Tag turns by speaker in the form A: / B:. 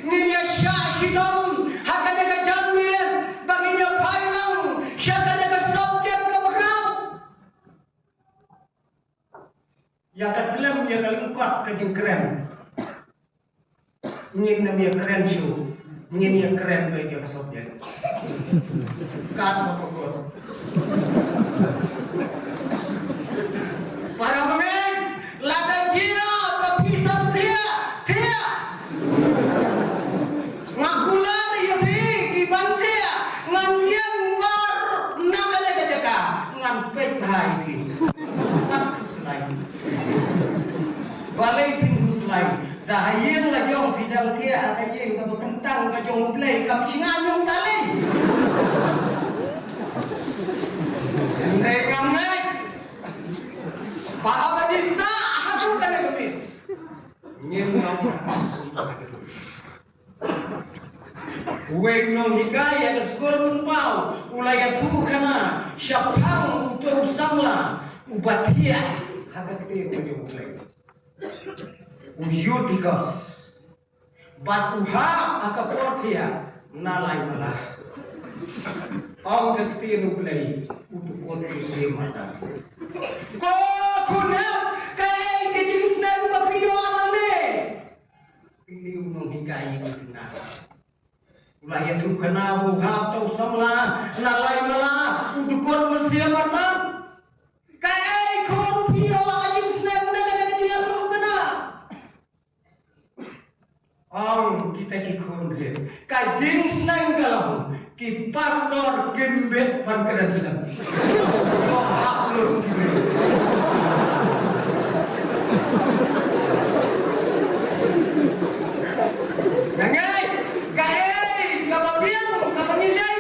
A: niya siya sidong hakanya ka janwin bagi niya pailang siya kanya ka subject ka magraw ya ka slam niya kalungkot ka jing keren ngin na niya keren show ngin niya keren ba niya ka subject kat makukot para pemain lada dia berpisah dia ngagulan ya bi kiban dia nganjang bar nakale kajaka ngan pet bhai ki sulai balai pin sulai dahayeng la jong bidang dia dahayeng ka bekentang ka jong play ka pinganyong tali Negamai Bahawa dista Aku kan kami Nyemang Weng nong hikaya ke skor mumpau Ulaya tubuh kana Syapang utur samla Ubatia Haga kete punya mulai Uyutikos Batuha Aka portia Nalai malah Ang kete mulai Untuk kontri semata Kau kunap Kaya ke jenis na Ubapiyo anane Ini unong hikaya Kita na Ulaya tu kena buhap tau samla nalai mala udukon mesia mata kai kon pio ajin snap na kana dia ru kana kita ki kon he kai jing snang kalau ki pastor gembet pangkalan snap yo hak lu Nangai, kai, kapan dia, kapan ini?